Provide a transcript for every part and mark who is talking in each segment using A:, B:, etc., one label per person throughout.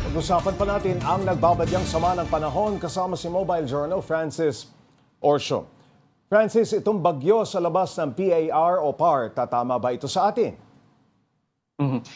A: Pag-usapan pa natin ang nagbabadyang sama ng panahon kasama si Mobile Journal Francis Orsio. Francis, itong bagyo sa labas ng PAR o PAR, tatama ba ito sa atin?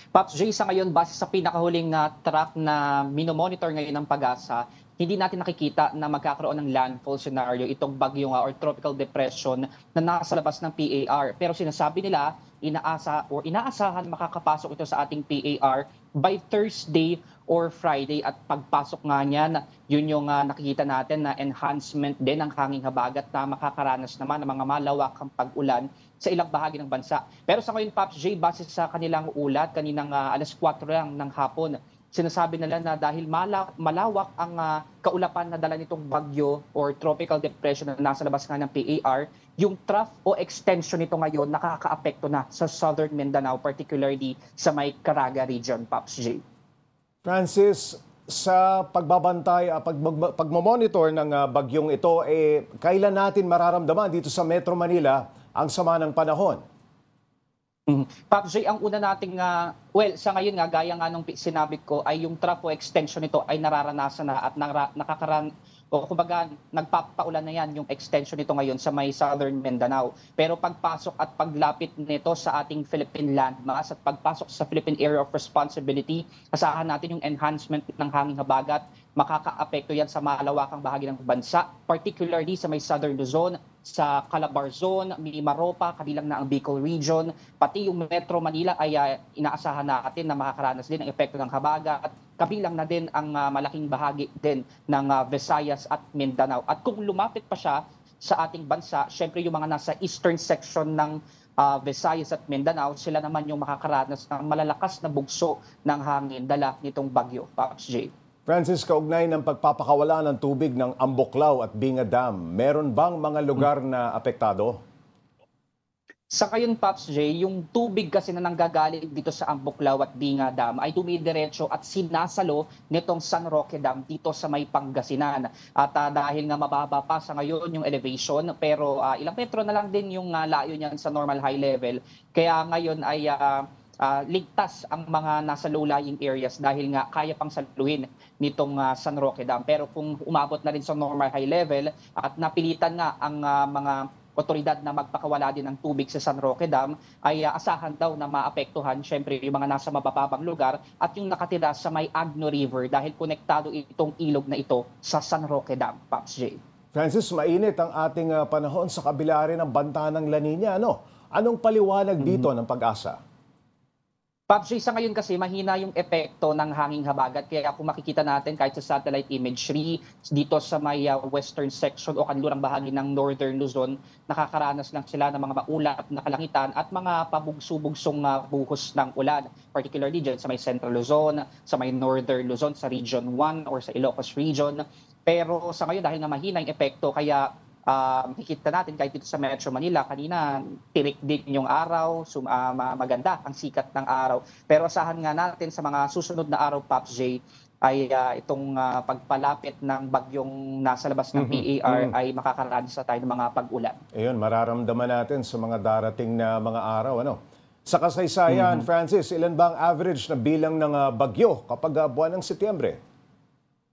B: Pops Jay, sa ngayon, base sa pinakahuling track na minomonitor ngayon ng Pag-asa, hindi natin nakikita na magkakaroon ng landfall scenario itong bagyo or tropical depression na nasa labas ng PAR. Pero sinasabi nila, inaasahan makakapasok ito sa ating PAR by Thursday or Friday, at pagpasok nga niyan, yun yung nakikita natin na enhancement din ng hanging habagat na makakaranas naman ng mga malawakang pag-ulan sa ilang bahagi ng bansa. Pero sa ngayon, Pops J, base sa kanilang ulat, kaninang alas 4 lang ng hapon, sinasabi nila na dahil malawak ang kaulapan na dala nitong bagyo or tropical depression na nasa labas nga ng PAR, yung trough o extension nito ngayon nakakaapekto na sa southern Mindanao, particularly sa may Caraga region, Pops J.
A: Francis, sa pagbabantay, pagmamonitor ng bagyong ito, kailan natin mararamdaman dito sa Metro Manila ang sama ng panahon?
B: Pops J, ang una nating, sa ngayon nga, gaya nga nung sinabi ko, ay yung trough o extension nito ay nararanasan na at kumbaga nagpapaulan na yan yung extension nito ngayon sa may southern Mindanao. Pero pagpasok at paglapit nito sa ating Philippine landmass at pagpasok sa Philippine Area of Responsibility, asahan natin yung enhancement ng hanging habagat. Makakaapekto yan sa malawakang bahagi ng bansa, particularly sa may southern Luzon, sa Calabar Zone, Mimaropa, kabilang na ang Bicol Region, pati yung Metro Manila ay inaasahan natin na makakaranas din ang epekto ng habagat, kabilang na din ang malaking bahagi din ng Visayas at Mindanao. At kung lumapit pa siya sa ating bansa, syempre yung mga nasa eastern section ng Visayas at Mindanao, sila naman yung makakaranas ng malalakas na bugso ng hangin dala nitong bagyo, Pops J.
A: Francis, kaugnay ng pagpapakawala ng tubig ng Ambuklaw at Binga Dam, meron bang mga lugar na apektado?
B: Sa ngayon, Pops J, yung tubig kasi na nanggagaling dito sa Ambuklaw at Binga Dam ay dumidiretso at sinasalo nitong San Roque Dam dito sa may Pangasinan. At dahil nga mababa pa sa ngayon yung elevation, pero ilang metro na lang din yung layo niyan sa normal high level. Kaya ngayon ay ligtas ang mga nasa low-lying areas dahil nga kaya pang saluhin nitong San Roque Dam. Pero kung umabot na rin sa normal high level at napilitan nga ang mga otoridad na magpakawala din ng tubig sa San Roque Dam, ay asahan daw na maapektuhan syempre yung mga nasa mababang lugar at yung nakatira sa may Agno River dahil konektado itong ilog na ito sa San Roque Dam, Pops J.
A: Francis, mainit ang ating panahon sa kabila rin ng banta ng La Nina. Anong paliwanag dito ng Pag-asa?
B: Pops J, sa ngayon kasi mahina yung epekto ng hanging habagat. Kaya kung makikita natin kahit sa satellite imagery, dito sa may western section o kanlurang bahagi ng northern Luzon, nakakaranas lang sila ng mga maulap na kalangitan at mga pabugso-bugsong buhos ng ulan. Particularly dyan sa may central Luzon, sa may northern Luzon, sa region 1 or sa Ilocos region. Pero sa ngayon dahil nga mahina yung epekto, kaya makikita natin kahit dito sa Metro Manila, kanina tirik din yung araw, maganda ang sikat ng araw. Pero asahan nga natin sa mga susunod na araw, Pops J, ay itong pagpalapit ng bagyong nasa labas ng PAR ay makakaranas na tayo ng mga pag-ulan.
A: Ayun, mararamdaman natin sa mga darating na mga araw. Sa kasaysayan, Francis, ilan ba ang average na bilang ng bagyo kapag buwan ng Setyembre?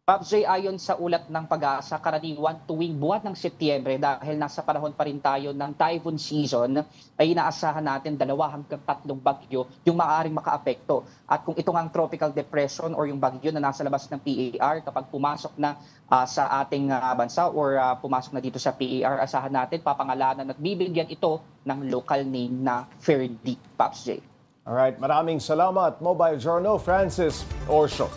B: Pops J, ayon sa ulat ng Pag-asa, karaniwan tuwing buwan ng Setyembre dahil nasa panahon pa rin tayo ng typhoon season, ay inaasahan natin 2 hanggang 3 bagyo yung maaaring makaapekto. At kung ito ang tropical depression or yung bagyo na nasa labas ng PAR, kapag pumasok na sa ating bansa or pumasok na dito sa PAR, asahan natin papangalanan at bibigyan ito ng local name na Ferdy, Pops J.
A: Alright, maraming salamat, Mobile Journal Francis Orsio.